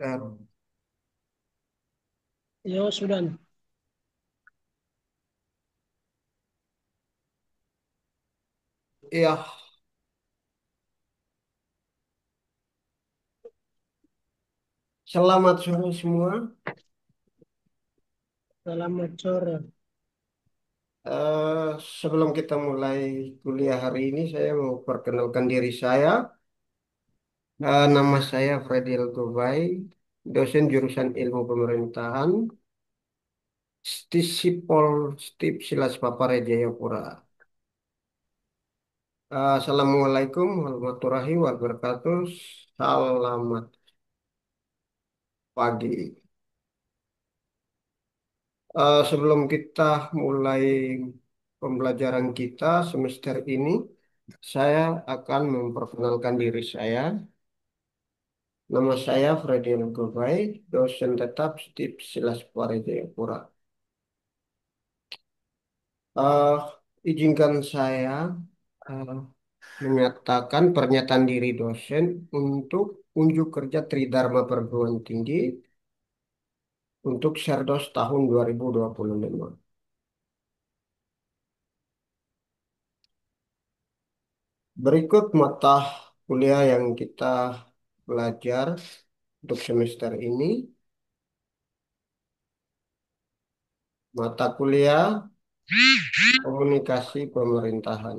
Dan Yo, Sudan. ya, selamat sore semua. Selamat sore. Eh, Sebelum kita mulai kuliah hari ini, saya mau perkenalkan diri saya. Nama saya Freddy Elgobay, dosen jurusan Ilmu Pemerintahan, Stisipol Stip Silas Papare Jayapura. Assalamualaikum warahmatullahi wabarakatuh. Selamat pagi. Sebelum kita mulai pembelajaran kita semester ini, saya akan memperkenalkan diri saya. Nama saya Freddy Nugrobai, dosen tetap STIP Silaspari Jayapura. Eh, Izinkan saya eh, menyatakan pernyataan diri dosen untuk unjuk kerja Tridharma Perguruan Tinggi untuk Serdos tahun 2025. Berikut mata kuliah yang kita belajar untuk semester ini. Mata kuliah Komunikasi Pemerintahan.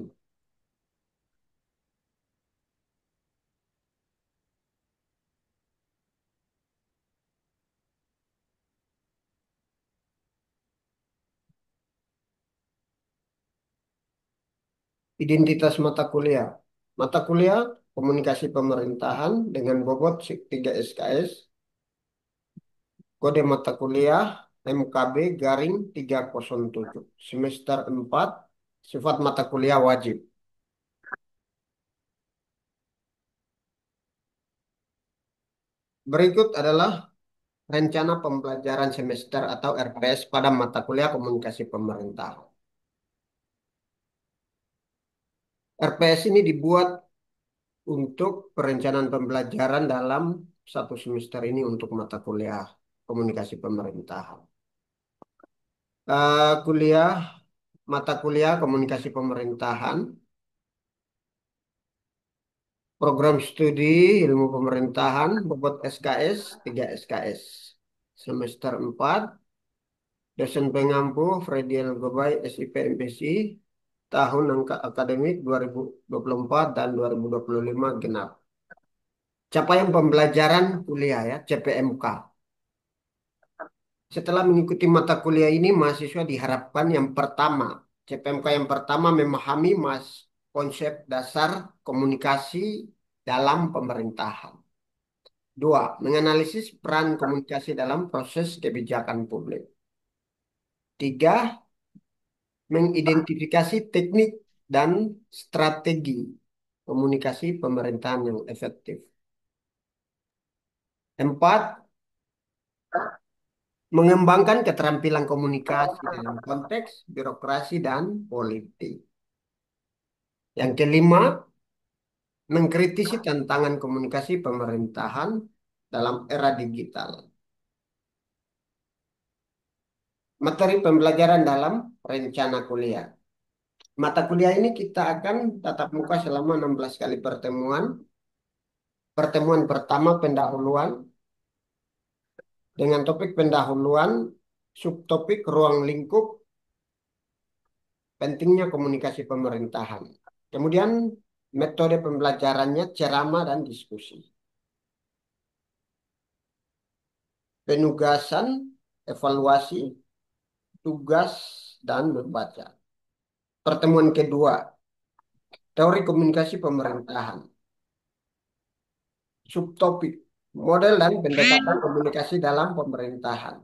Identitas mata kuliah. Mata kuliah Komunikasi Pemerintahan dengan bobot 3 SKS. Kode mata kuliah MKB garing 307. Semester 4. Sifat mata kuliah wajib. Berikut adalah rencana pembelajaran semester atau RPS pada mata kuliah Komunikasi Pemerintahan. RPS ini dibuat untuk perencanaan pembelajaran dalam satu semester ini untuk mata kuliah Komunikasi Pemerintahan. Kuliah Mata kuliah Komunikasi Pemerintahan, program studi Ilmu Pemerintahan, bobot SKS 3 SKS. Semester 4, dosen pengampu Freddy Gobay SIP MPSI, tahun angka akademik 2024 dan 2025 genap. Capaian pembelajaran kuliah ya, CPMK. Setelah mengikuti mata kuliah ini, mahasiswa diharapkan yang pertama, CPMK yang pertama memahami konsep dasar komunikasi dalam pemerintahan. Dua, menganalisis peran komunikasi dalam proses kebijakan publik. Tiga, mengidentifikasi teknik dan strategi komunikasi pemerintahan yang efektif. Empat, mengembangkan keterampilan komunikasi dalam konteks birokrasi dan politik. Yang kelima, mengkritisi tantangan komunikasi pemerintahan dalam era digital. Materi pembelajaran dalam rencana kuliah. Mata kuliah ini kita akan tatap muka selama 16 kali pertemuan. Pertemuan pertama pendahuluan dengan topik pendahuluan, subtopik ruang lingkup, pentingnya komunikasi pemerintahan. Kemudian metode pembelajarannya ceramah dan diskusi. Penugasan, evaluasi, tugas, dan membaca. Pertemuan kedua, teori komunikasi pemerintahan. Subtopik, model dan pendekatan komunikasi dalam pemerintahan.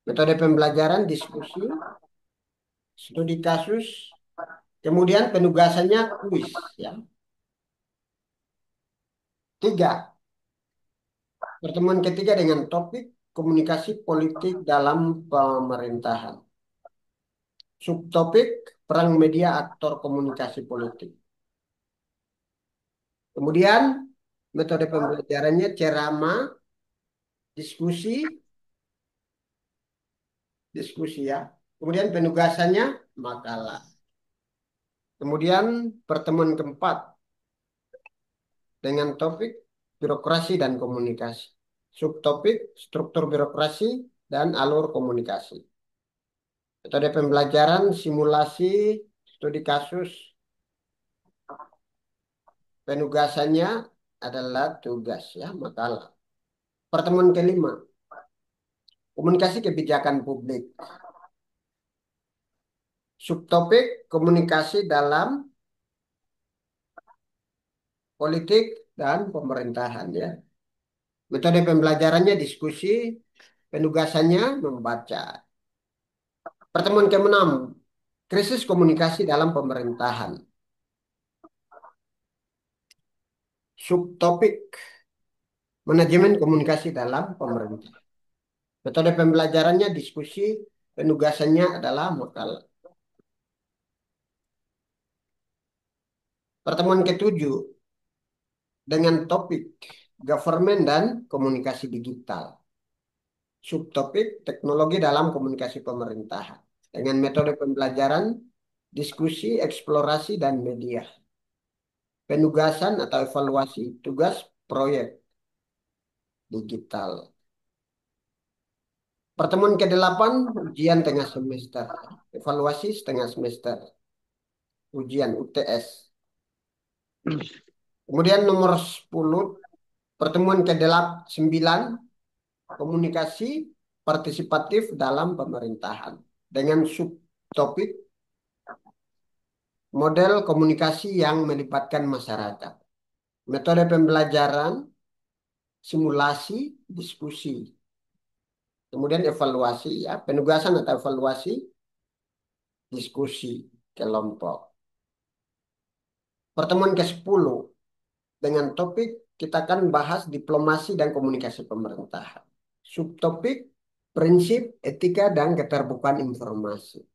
Metode pembelajaran, diskusi, studi kasus, kemudian penugasannya kuis. Ya. Tiga, pertemuan ketiga dengan topik komunikasi politik dalam pemerintahan. Subtopik, perang media aktor komunikasi politik. Kemudian metode pembelajarannya ceramah, diskusi, diskusi ya. Kemudian penugasannya makalah. Kemudian pertemuan keempat dengan topik birokrasi dan komunikasi. Subtopik struktur birokrasi dan alur komunikasi. Metode pembelajaran, simulasi, studi kasus, penugasannya adalah tugas ya, makalah. Pertemuan kelima, komunikasi kebijakan publik. Subtopik komunikasi dalam politik dan pemerintahan ya. Metode pembelajarannya diskusi, penugasannya membaca. Pertemuan keenam, krisis komunikasi dalam pemerintahan. Subtopik manajemen komunikasi dalam pemerintah. Metode pembelajarannya diskusi, penugasannya adalah makalah. Pertemuan ketujuh dengan topik government dan komunikasi digital. Subtopik teknologi dalam komunikasi pemerintahan. Dengan metode pembelajaran, diskusi, eksplorasi, dan media. Penugasan atau evaluasi tugas proyek digital. Pertemuan ke-8, ujian tengah semester. Evaluasi setengah semester. Ujian UTS. Kemudian nomor 10, pertemuan ke-9, komunikasi partisipatif dalam pemerintahan. Dengan subtopik model komunikasi yang melibatkan masyarakat. Metode pembelajaran, simulasi, diskusi. Kemudian evaluasi ya, penugasan atau evaluasi, diskusi kelompok. Pertemuan ke-10 dengan topik kita akan bahas diplomasi dan komunikasi pemerintahan. Subtopik prinsip, etika, dan keterbukaan informasi.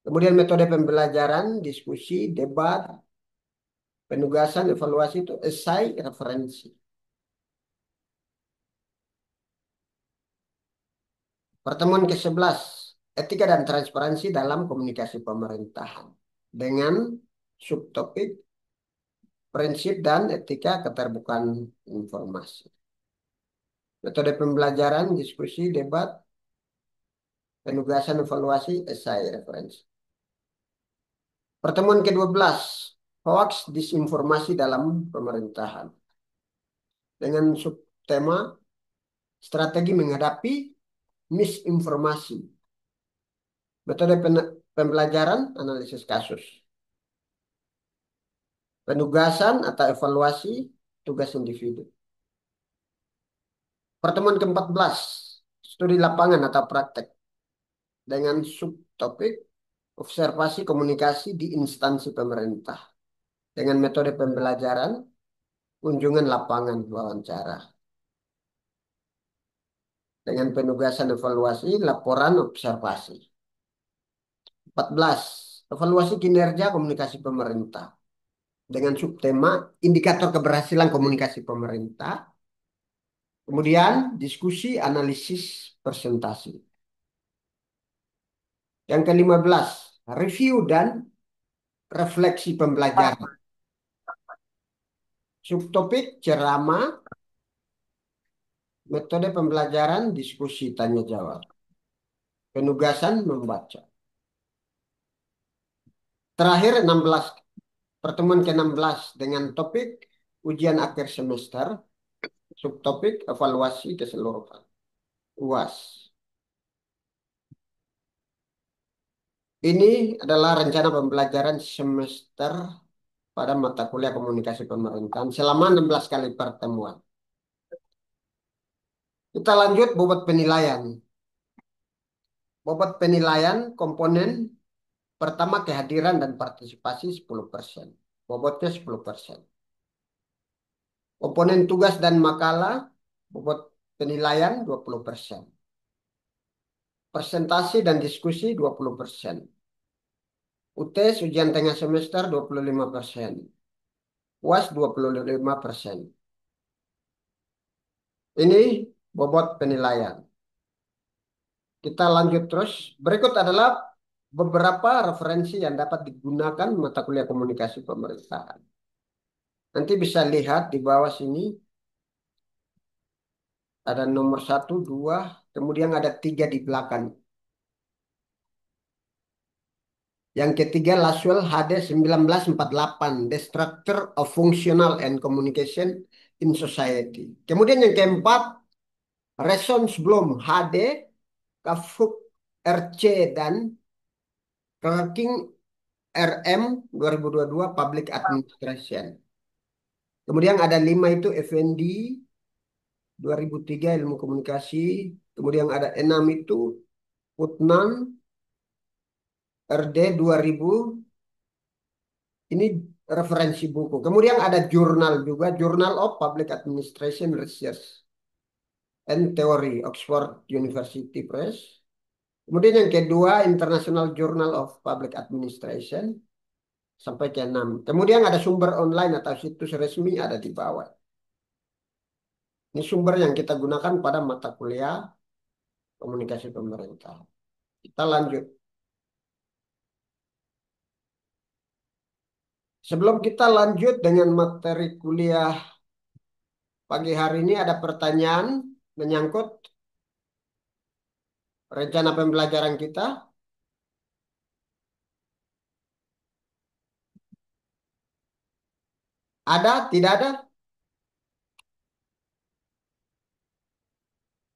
Kemudian metode pembelajaran, diskusi, debat, penugasan, evaluasi itu esai, referensi. Pertemuan ke-11, etika dan transparansi dalam komunikasi pemerintahan. Dengan subtopik prinsip dan etika keterbukaan informasi. Metode pembelajaran, diskusi, debat, penugasan, evaluasi, esai, referensi. Pertemuan ke-12, hoax, disinformasi dalam pemerintahan. Dengan subtema, strategi menghadapi misinformasi. Metode pembelajaran, analisis kasus. Penugasan atau evaluasi, tugas individu. Pertemuan ke-14, studi lapangan atau praktek. Dengan subtopik, observasi komunikasi di instansi pemerintah. Dengan metode pembelajaran, kunjungan lapangan wawancara. Dengan penugasan evaluasi, laporan observasi. 14. Evaluasi kinerja komunikasi pemerintah. Dengan subtema, indikator keberhasilan komunikasi pemerintah. Kemudian, diskusi, analisis, presentasi. Yang ke-15, review dan refleksi pembelajaran. Subtopik, ceramah, metode pembelajaran, diskusi, tanya jawab. Penugasan, membaca. Terakhir 16, pertemuan ke-16 dengan topik ujian akhir semester, subtopik evaluasi keseluruhan. UAS. Ini adalah rencana pembelajaran semester pada mata kuliah komunikasi pemerintahan selama 16 kali pertemuan. Kita lanjut bobot penilaian. Bobot penilaian komponen pertama kehadiran dan partisipasi 10%. Bobotnya 10%. Komponen tugas dan makalah, bobot penilaian 20%. Presentasi dan diskusi 20%. UTS ujian tengah semester 25%. UAS 25%. Ini bobot penilaian. Kita lanjut terus. Berikut adalah beberapa referensi yang dapat digunakan mata kuliah komunikasi pemerintahan. Nanti bisa lihat di bawah sini ada nomor satu, dua, kemudian ada tiga di belakang. Yang ketiga, Laswell HD 1948, The Structure of Functional and Communication in Society. Kemudian yang keempat, Resonsblom HD, Kafuk RC, dan Kerking RM 2022 Public Administration. Kemudian ada lima itu Effendi 2003 Ilmu Komunikasi. Kemudian ada enam itu Putnan RD 2000. Ini referensi buku. Kemudian ada jurnal juga, Journal of Public Administration Research and Theory, Oxford University Press. Kemudian yang kedua, International Journal of Public Administration, sampai ke 6. Kemudian ada sumber online atau situs resmi ada di bawah. Ini sumber yang kita gunakan pada mata kuliah komunikasi pemerintah. Kita lanjut. Sebelum kita lanjut dengan materi kuliah pagi hari ini, ada pertanyaan menyangkut rencana pembelajaran kita. Ada? Tidak ada?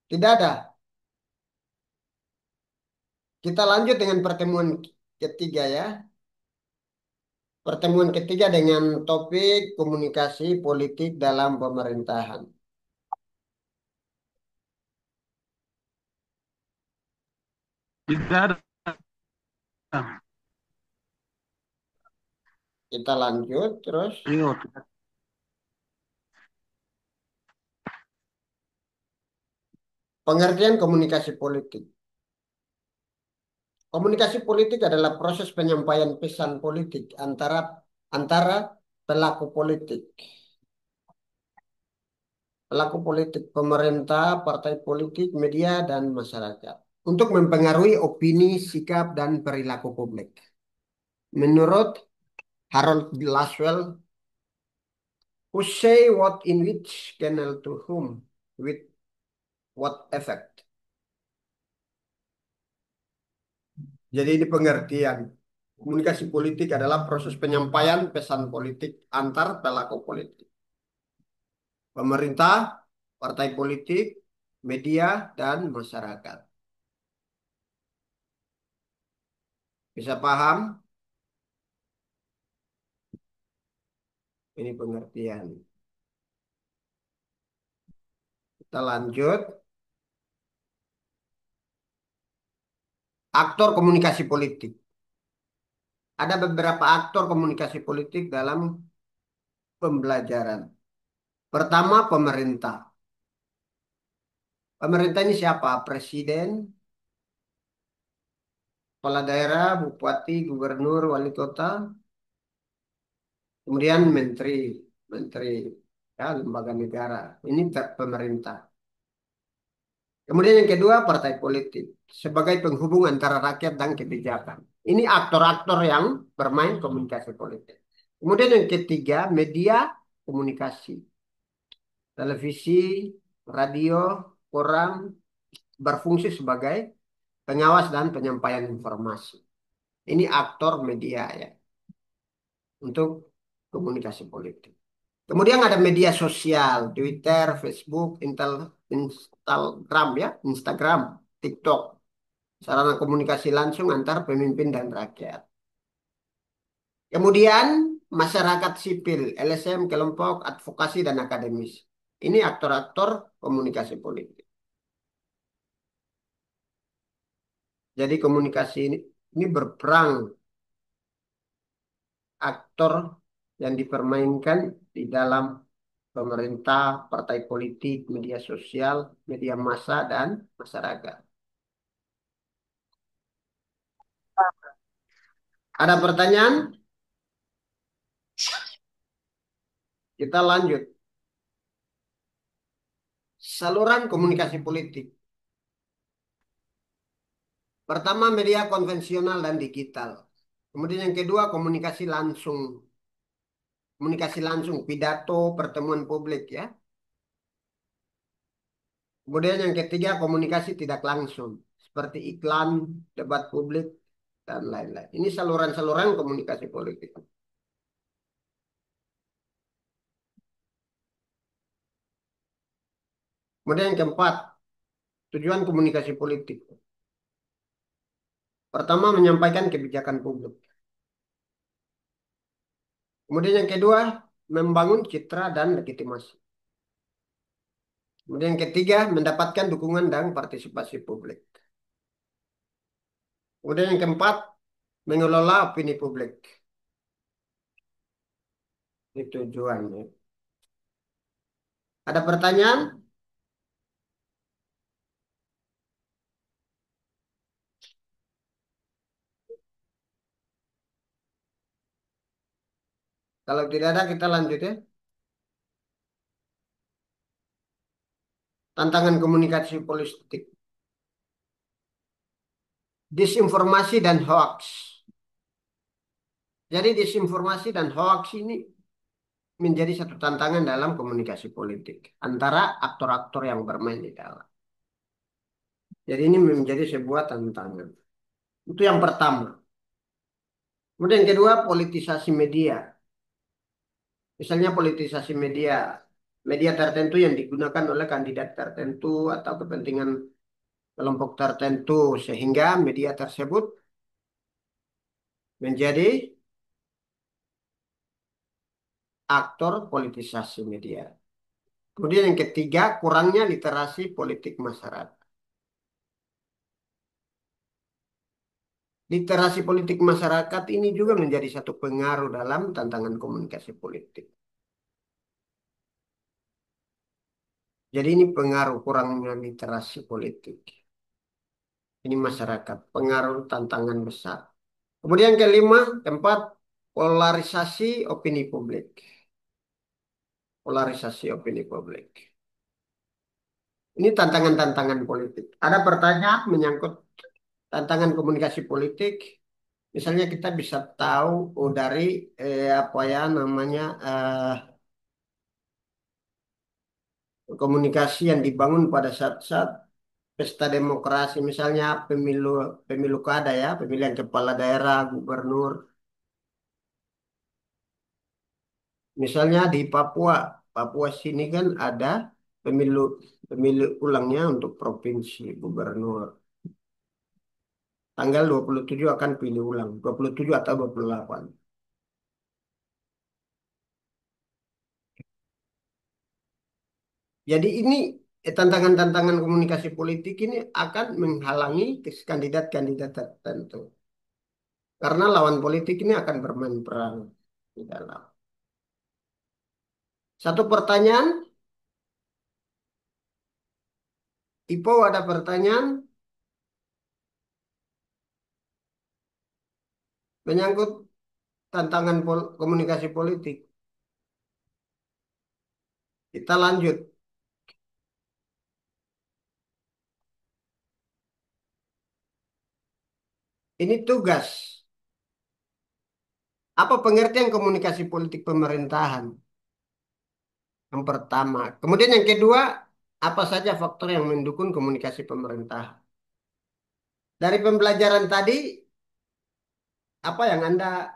Tidak ada. Kita lanjut dengan pertemuan ketiga ya. Pertemuan ketiga dengan topik komunikasi politik dalam pemerintahan. Tidak ada. Kita lanjut terus. Ayo. Pengertian komunikasi politik. Komunikasi politik adalah proses penyampaian pesan politik antara antara pelaku politik. Pelaku politik, pemerintah, partai politik, media, dan masyarakat. Untuk mempengaruhi opini, sikap, dan perilaku publik. Menurut Harold Laswell, who say what in which channel to whom, with what effect. Jadi ini pengertian. Komunikasi politik adalah proses penyampaian pesan politik antar pelaku politik. Pemerintah, partai politik, media, dan masyarakat. Bisa paham? Ini pengertian. Kita lanjut. Aktor komunikasi politik. Ada beberapa aktor komunikasi politik dalam pembelajaran. Pertama, pemerintah. Pemerintah ini siapa? Presiden, kepala daerah, bupati, gubernur, wali kota, kemudian menteri, menteri ya, lembaga negara. Ini pemerintah. Kemudian yang kedua, partai politik sebagai penghubung antara rakyat dan kebijakan. Ini aktor-aktor yang bermain komunikasi politik. Kemudian yang ketiga, media komunikasi. Televisi, radio, koran berfungsi sebagai pengawas dan penyampaian informasi. Ini aktor media ya untuk komunikasi politik. Kemudian ada media sosial, Twitter, Facebook, Instagram ya, Instagram, TikTok. Sarana komunikasi langsung antar pemimpin dan rakyat. Kemudian masyarakat sipil, LSM, kelompok advokasi dan akademis. Ini aktor-aktor komunikasi politik. Jadi komunikasi ini berperang aktor yang dipermainkan di dalam pemerintah, partai politik, media sosial, media massa, dan masyarakat. Ada pertanyaan? Kita lanjut. Saluran komunikasi politik. Pertama, media konvensional dan digital. Kemudian yang kedua, komunikasi langsung. Komunikasi langsung, pidato, pertemuan publik ya. Kemudian yang ketiga, komunikasi tidak langsung. Seperti iklan, debat publik, dan lain-lain. Ini saluran-saluran komunikasi politik. Kemudian yang keempat, tujuan komunikasi politik. Pertama, menyampaikan kebijakan publik. Kemudian yang kedua, membangun citra dan legitimasi. Kemudian yang ketiga, mendapatkan dukungan dan partisipasi publik. Kemudian yang keempat, mengelola opini publik. Ini tujuannya. Ada pertanyaan? Kalau tidak ada, kita lanjut ya. Tantangan komunikasi politik. Disinformasi dan hoax. Jadi disinformasi dan hoax ini menjadi satu tantangan dalam komunikasi politik antara aktor-aktor yang bermain di dalam. Jadi ini menjadi sebuah tantangan. Itu yang pertama. Kemudian yang kedua, politisasi media. Misalnya politisasi media, media tertentu yang digunakan oleh kandidat tertentu atau kepentingan kelompok tertentu, sehingga media tersebut menjadi aktor politisasi media. Kemudian yang ketiga, kurangnya literasi politik masyarakat. Literasi politik masyarakat ini juga menjadi satu pengaruh dalam tantangan komunikasi politik. Jadi ini pengaruh kurangnya literasi politik. Ini masyarakat, pengaruh tantangan besar. Kemudian yang kelima, keempat, polarisasi opini publik. Polarisasi opini publik. Ini tantangan-tantangan politik. Ada pertanyaan menyangkut tantangan komunikasi politik. Misalnya kita bisa tahu dari apa ya namanya komunikasi yang dibangun pada saat-saat pesta demokrasi, misalnya pemilu pemilu kada ya, pemilihan kepala daerah, gubernur. Misalnya di Papua, Papua sini kan ada pemilu pemilu ulangnya untuk provinsi gubernur. Tanggal 27 akan pilih ulang, 27 atau 28. Jadi ini tantangan-tantangan komunikasi politik ini akan menghalangi kandidat-kandidat tertentu. Karena lawan politik ini akan bermain peran di dalam. Satu pertanyaan, Ipo ada pertanyaan menyangkut tantangan komunikasi politik. Kita lanjut. Ini tugas. Apa pengertian komunikasi politik pemerintahan? Yang pertama. Kemudian yang kedua, apa saja faktor yang mendukung komunikasi pemerintahan? Dari pembelajaran tadi, apa yang Anda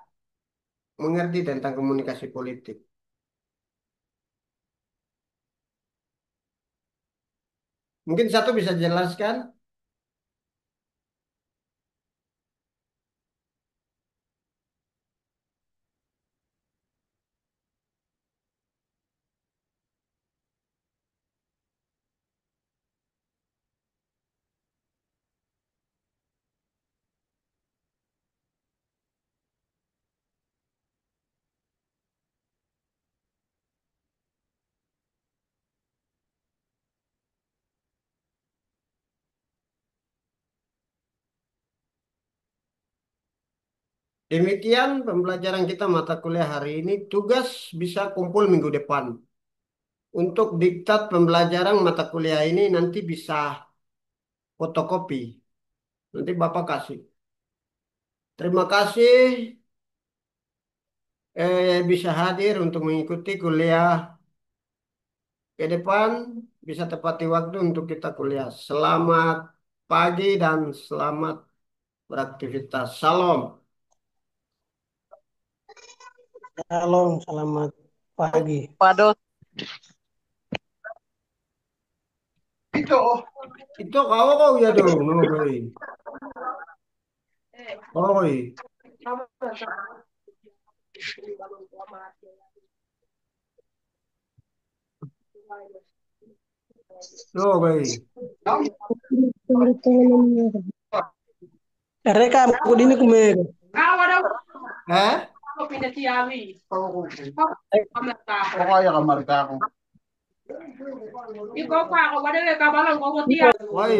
mengerti tentang komunikasi politik? Mungkin satu bisa jelaskan. Demikian pembelajaran kita mata kuliah hari ini. Tugas bisa kumpul minggu depan. Untuk diktat pembelajaran mata kuliah ini nanti bisa fotokopi. Nanti Bapak kasih. Terima kasih bisa hadir untuk mengikuti kuliah ke depan. Bisa tepati waktu untuk kita kuliah. Selamat pagi dan selamat beraktivitas. Salam. Shalom, selamat pagi. Waduh, Itu kau ya dong, no, boy. Oi, no, boy. Reka aku dini kumero. Eh? pokoknya kamar aku. Oi.